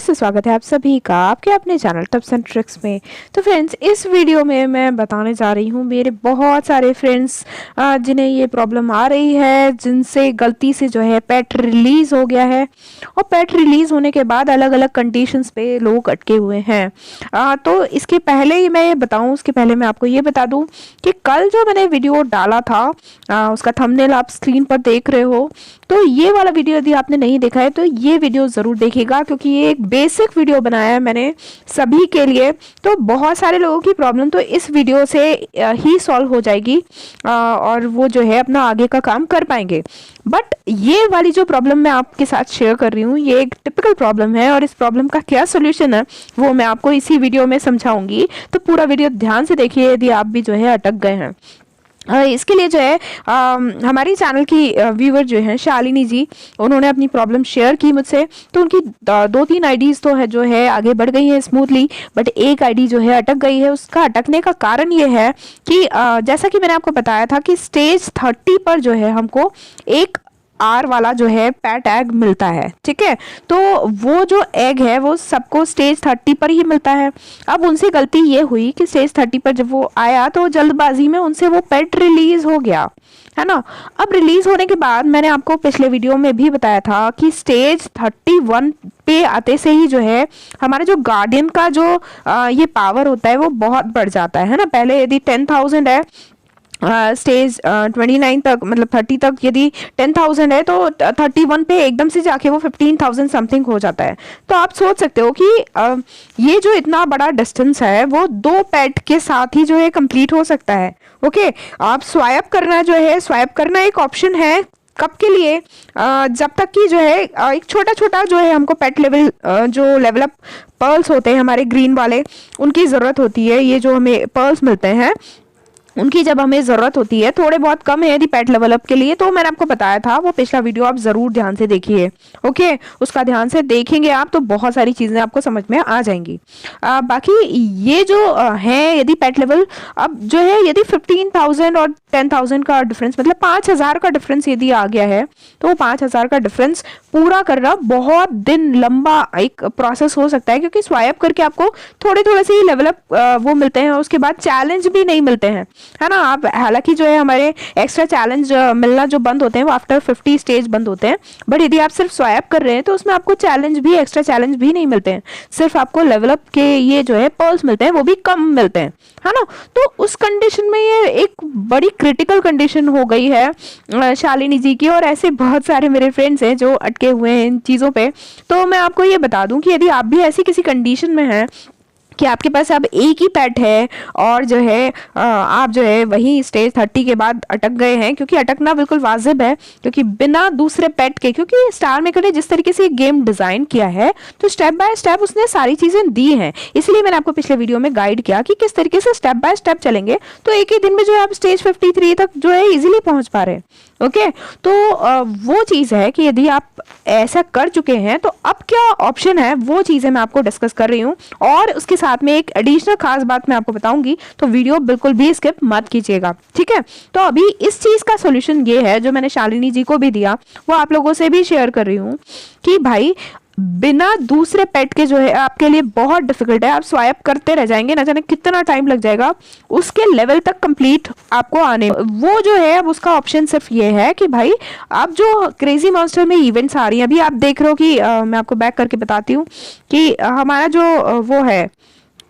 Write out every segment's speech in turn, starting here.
से स्वागत है आप सभी का आपके अपने चैनल टिप्स एंड ट्रिक्स में। तो फ्रेंड्स, इस वीडियो में मैं बताने जा रही हूँ मेरे बहुत सारे फ्रेंड्स जिन्हें ये प्रॉब्लम आ रही है, जिनसे गलती से जो है पेट रिलीज हो गया है और पेट रिलीज होने के बाद अलग अलग कंडीशंस पे लोग अटके हुए हैं। तो इसके पहले ही मैं ये बताऊँ, उसके पहले मैं आपको ये बता दूँ कि कल जो मैंने वीडियो डाला था उसका थंबनेल आप स्क्रीन पर देख रहे हो। तो ये वाला वीडियो यदि आपने नहीं देखा है तो ये वीडियो ज़रूर देखिएगा, क्योंकि ये एक बेसिक वीडियो बनाया है मैंने सभी के लिए। तो बहुत सारे लोगों की प्रॉब्लम तो इस वीडियो से ही सॉल्व हो जाएगी और वो जो है अपना आगे का काम कर पाएंगे। बट ये वाली जो प्रॉब्लम मैं आपके साथ शेयर कर रही हूँ, ये एक टिपिकल प्रॉब्लम है और इस प्रॉब्लम का क्या सोल्यूशन है वो मैं आपको इसी वीडियो में समझाऊंगी। तो पूरा वीडियो ध्यान से देखिए यदि आप भी जो है अटक गए हैं। इसके लिए जो है हमारी चैनल की व्यूवर जो हैं शालिनी जी, उन्होंने अपनी प्रॉब्लम शेयर की मुझसे। तो उनकी 2-3 आईडीज़ तो है जो है आगे बढ़ गई हैं स्मूथली, बट एक आईडी जो है अटक गई है। उसका अटकने का कारण ये है कि जैसा कि मैंने आपको बताया था कि स्टेज 30 पर जो है हमको एक आर वाला जो है पैट एग मिलता है, ठीक है। तो वो जो एग है वो सबको स्टेज 30 पर ही मिलता है। अब उनसे गलती ये हुई कि स्टेज 30 पर जब वो आया तो जल्दबाजी में उनसे वो पेट रिलीज हो गया, है ना। अब रिलीज होने के बाद मैंने आपको पिछले वीडियो में भी बताया था कि स्टेज 31 पे आते से ही जो है हमारे जो गार्डियन का जो ये पावर होता है वो बहुत बढ़ जाता है ना। पहले यदि 10,000 है स्टेज 29 तक, मतलब 30 तक यदि 10,000 है तो 31 पे एकदम से जाके वो 15,000 समथिंग हो जाता है। तो आप सोच सकते हो कि ये जो इतना बड़ा डिस्टेंस है वो 2 पेट के साथ ही जो है कंप्लीट हो सकता है। ओके, आप स्वाइप करना जो है, स्वाइप करना एक ऑप्शन है कब के लिए, जब तक कि जो है एक छोटा छोटा जो है हमको पेट लेवल जो लेवल अप पर्ल्स होते हैं हमारे ग्रीन वाले, उनकी ज़रूरत होती है। ये जो हमें पर्ल्स मिलते हैं उनकी जब हमें ज़रूरत होती है, थोड़े बहुत कम है यदि पेट लेवल अप के लिए, तो मैंने आपको बताया था वो पिछला वीडियो आप ज़रूर ध्यान से देखिए। ओके, उसका ध्यान से देखेंगे आप तो बहुत सारी चीज़ें आपको समझ में आ जाएंगी। बाकी ये जो है यदि पेट लेवल अब जो है यदि 15,000 और 10,000 का डिफरेंस, मतलब 5,000 का डिफरेंस यदि आ गया है तो वो 5,000 का डिफरेंस पूरा करना बहुत दिन लंबा एक प्रोसेस हो सकता है, क्योंकि स्वाइप करके आपको थोड़े थोड़े से ही लेवल अप वो मिलते हैं और उसके बाद चैलेंज भी नहीं मिलते हैं, है ना। आप हालांकि जो है हमारे एक्स्ट्रा चैलेंज मिलना जो बंद होते हैं वो आफ्टर 50 स्टेज बंद होते हैं, बट यदि आप सिर्फ स्वाइप कर रहे हैं तो उसमें आपको चैलेंज भी, एक्स्ट्रा चैलेंज भी नहीं मिलते हैं। सिर्फ आपको लेवल अप के ये जो है पर्ल्स मिलते हैं, वो भी कम मिलते हैं, है ना। तो उस कंडीशन में ये एक बड़ी क्रिटिकल कंडीशन हो गई है शालिनी जी की, और ऐसे बहुत सारे मेरे फ्रेंड्स हैं जो अटके हुए हैं इन चीज़ों पे। तो मैं आपको ये बता दूं कि यदि आप भी ऐसी किसी कंडीशन में हैं कि आपके पास अब एक ही पेट है और जो है आप जो है वही स्टेज 30 के बाद अटक गए हैं, क्योंकि अटकना बिल्कुल वाजिब है, क्योंकि बिना दूसरे पेट के, क्योंकि स्टार मेकर ने जिस तरीके से गेम डिज़ाइन किया है तो स्टेप बाय स्टेप उसने सारी चीज़ें दी हैं। इसलिए मैंने आपको पिछले वीडियो में गाइड किया कि किस तरीके से स्टेप बाय स्टेप चलेंगे तो एक ही दिन में जो है आप स्टेज 53 तक जो है ईजिली पहुँच पा रहे हैं। ओके, तो वो चीज़ है कि यदि आप ऐसा कर चुके हैं तो अब क्या ऑप्शन है वो चीज़ें मैं आपको डिस्कस कर रही हूँ, और उसके साथ में एक एडिशनल खास बात मैं आपको बताऊंगी, तो वीडियो बिल्कुल भी स्किप मत कीजिएगा, ठीक है। तो अभी इस चीज़ का सोल्यूशन ये है जो मैंने शालिनी जी को भी दिया, वो आप लोगों से भी शेयर कर रही हूँ कि भाई बिना दूसरे पेट के जो है आपके लिए बहुत डिफिकल्ट है। आप स्वाइप करते रह जाएंगे, ना जाने कितना टाइम लग जाएगा उसके लेवल तक कंप्लीट आपको आने। वो जो है अब उसका ऑप्शन सिर्फ ये है कि भाई अब जो क्रेजी मॉन्स्टर में इवेंट्स आ रही हैं, अभी आप देख रहे हो कि मैं आपको बैक करके बताती हूँ कि हमारा जो वो है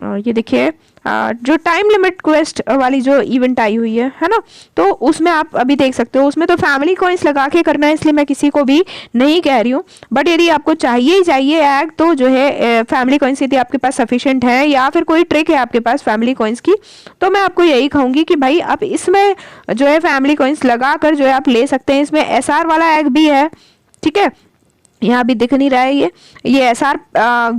ये देखिए जो टाइम लिमिट क्वेस्ट वाली जो इवेंट आई हुई है ना, तो उसमें आप अभी देख सकते हो उसमें तो फैमिली कॉइन्स लगा के करना है, इसलिए मैं किसी को भी नहीं कह रही हूँ। बट यदि आपको चाहिए ही चाहिए एग तो जो है फैमिली कॉइन्स यदि आपके पास सफिशिएंट है या फिर कोई ट्रिक है आपके पास फैमिली कॉइन्स की, तो मैं आपको यही कहूँगी कि भाई आप इसमें जो है फैमिली कॉइन्स लगा कर जो है आप ले सकते हैं। इसमें SR वाला एग भी है, ठीक है, यहाँ भी दिख नहीं रहा है, ये SR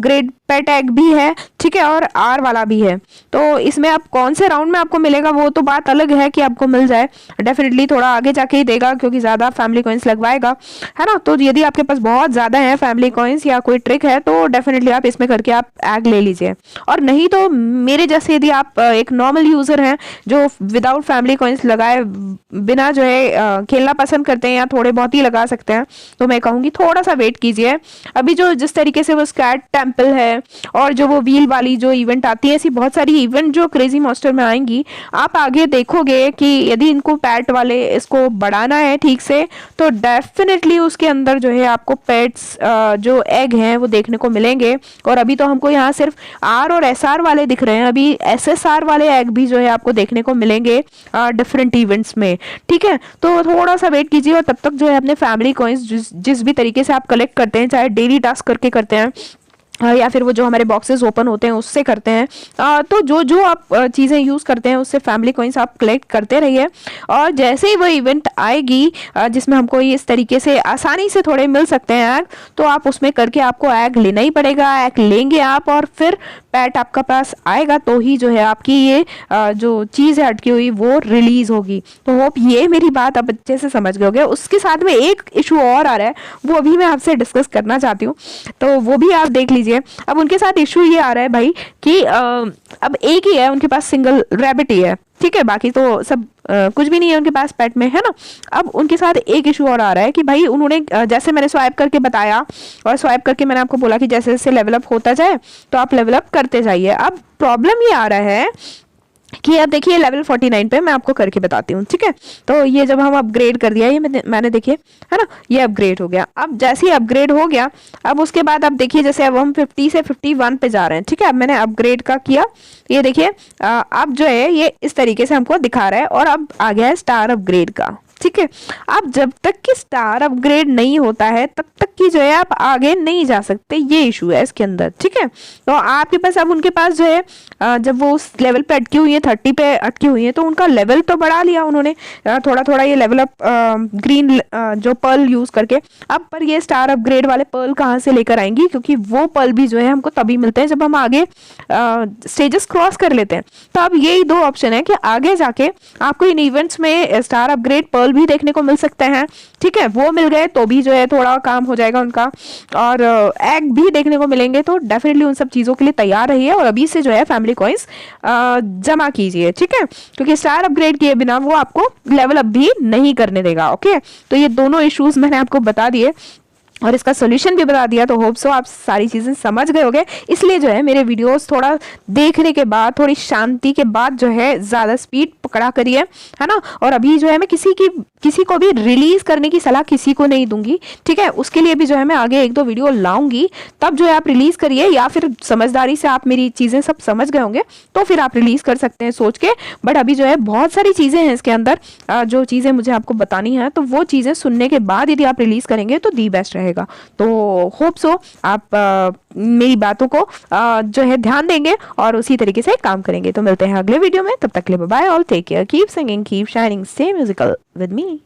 ग्रेड पेट एग भी है, ठीक है, और आर वाला भी है। तो इसमें अब कौन से राउंड में आपको मिलेगा वो तो बात अलग है कि आपको मिल जाए, डेफिनेटली थोड़ा आगे जाके ही देगा क्योंकि ज़्यादा फैमिली कॉइन्स लगवाएगा, है ना। तो यदि आपके पास बहुत ज़्यादा है फैमिली कॉइन्स या कोई ट्रिक है तो डेफिनेटली आप इसमें करके आप एग ले लीजिए। और नहीं तो मेरे जैसे यदि आप एक नॉर्मल यूज़र हैं जो विदाउट फैमिली कॉइन्स लगाए बिना जो है खेलना पसंद करते हैं या थोड़े बहुत ही लगा सकते हैं, तो मैं कहूँगी थोड़ा सा वेट कीजिए। अभी जो जिस तरीके से वो स्कैट टेम्पल है और जो वो व्हील वाली जो इवेंट आती है, ऐसी बहुत सारी इवेंट जो क्रेजी मॉन्स्टर में आएंगी, आप आगे देखोगे कि यदि इनको पैट वाले इसको बढ़ाना है ठीक से तो डेफिनेटली उसके अंदर जो है आपको पेट्स जो एग हैं वो देखने को मिलेंगे। और अभी तो हमको यहाँ सिर्फ आर और एस आर वाले दिख रहे हैं, अभी एस एस आर वाले एग भी जो है आपको देखने को मिलेंगे डिफरेंट इवेंट्स में, ठीक है। तो थोड़ा सा वेट कीजिए और तब तक जो है अपने फैमिली कॉइन्स जिस भी तरीके से आप कलेक्ट करते हैं, चाहे डेली टास्क करके करते हैं या फिर वो जो हमारे बॉक्सेस ओपन होते हैं उससे करते हैं, तो जो जो आप चीज़ें यूज़ करते हैं उससे फैमिली कॉइन्स आप कलेक्ट करते रहिए। और जैसे ही वो इवेंट आएगी जिसमें हमको ये इस तरीके से आसानी से थोड़े मिल सकते हैं एग, तो आप उसमें करके आपको एग लेना ही पड़ेगा। एग लेंगे आप और फिर पैट आपका पास आएगा तो ही जो है आपकी ये जो चीज़ है अटकी हुई वो रिलीज़ होगी। तो होप ये मेरी बात आप अच्छे से समझ गए होगे। उसके साथ में एक इशू और आ रहा है, वो अभी मैं आपसे डिस्कस करना चाहती हूँ, तो वो भी आप देख लीजिए। अब उनके साथ इशू ये आ रहा है भाई कि अब एक ही है उनके पास, सिंगल रैबिट ही है, ठीक है, बाकी तो सब कुछ भी नहीं है उनके पास पेट में, है ना। अब उनके साथ एक इशू और आ रहा है कि भाई उन्होंने जैसे मैंने स्वाइप करके बताया और स्वाइप करके मैंने आपको बोला कि जैसे जैसे लेवल अप होता जाए तो आप लेवल अप करते जाइए। अब प्रॉब्लम ये आ रहा है कि अब देखिए लेवल 49 पे मैं आपको करके बताती हूँ, ठीक है। तो ये जब हम अपग्रेड कर दिया, ये मैंने देखिए, है ना, ये अपग्रेड हो गया। अब जैसे ही अपग्रेड हो गया, अब उसके बाद अब देखिए जैसे अब हम 50 से 51 पे जा रहे हैं, ठीक है। अब मैंने अपग्रेड का किया, ये देखिए अब जो है ये इस तरीके से हमको दिखा रहा है और अब आ गया है स्टार अपग्रेड का, ठीक है। अब जब तक कि स्टार अपग्रेड नहीं होता है तब तक की जो है आप आगे नहीं जा सकते, ये इशू है इसके अंदर, ठीक है। तो आपके पास अब उनके पास जो है जब वो उस लेवल पे अटकी हुई है, 30 पे अटकी हुई है, तो उनका लेवल तो बढ़ा लिया उन्होंने थोड़ा थोड़ा ये लेवल अप ग्रीन जो पर्ल यूज करके। अब पर ये स्टार अपग्रेड वाले पर्ल कहाँ से लेकर आएंगी, क्योंकि वो पर्ल भी जो है हमको तभी मिलते हैं जब हम आगे स्टेजेस क्रॉस कर लेते हैं। तो अब यही दो ऑप्शन है कि आगे जाके आपको इन इवेंट्स में स्टार अपग्रेड पर्ल भी देखने को मिल सकते हैं, ठीक है। वो मिल गए तो भी जो है थोड़ा काम हो जाएगा उनका, और एग भी देखने को मिलेंगे। तो डेफिनेटली उन सब चीज़ों के लिए तैयार रहिए और अभी से जो है फैमिली कॉइन्स जमा कीजिए, ठीक है, क्योंकि स्टार अपग्रेड किए बिना वो आपको लेवल अप भी नहीं करने देगा। ओके, तो ये दोनों इश्यूज मैंने आपको बता दिए और इसका सोल्यूशन भी बता दिया। तो होप सो आप सारी चीज़ें समझ गए होंगे। इसलिए जो है मेरे वीडियोस थोड़ा देखने के बाद, थोड़ी शांति के बाद जो है ज़्यादा स्पीड पकड़ा करिए, है ना। और अभी जो है मैं किसी को भी रिलीज़ करने की सलाह किसी को नहीं दूंगी, ठीक है। उसके लिए भी जो है मैं आगे 1-2 वीडियो लाऊंगी, तब जो है आप रिलीज़ करिए, या फिर समझदारी से आप मेरी चीज़ें सब समझ गए होंगे तो फिर आप रिलीज़ कर सकते हैं सोच के। बट अभी जो है बहुत सारी चीज़ें हैं इसके अंदर, जो चीज़ें मुझे आपको बतानी है, तो वो चीज़ें सुनने के बाद यदि आप रिलीज़ करेंगे तो दी बेस्ट रहेगा। तो होप सो आप मेरी बातों को जो है ध्यान देंगे और उसी तरीके से काम करेंगे। तो मिलते हैं अगले वीडियो में, तब तक के लिए bye all, take care, keep singing, keep shining, stay musical with me.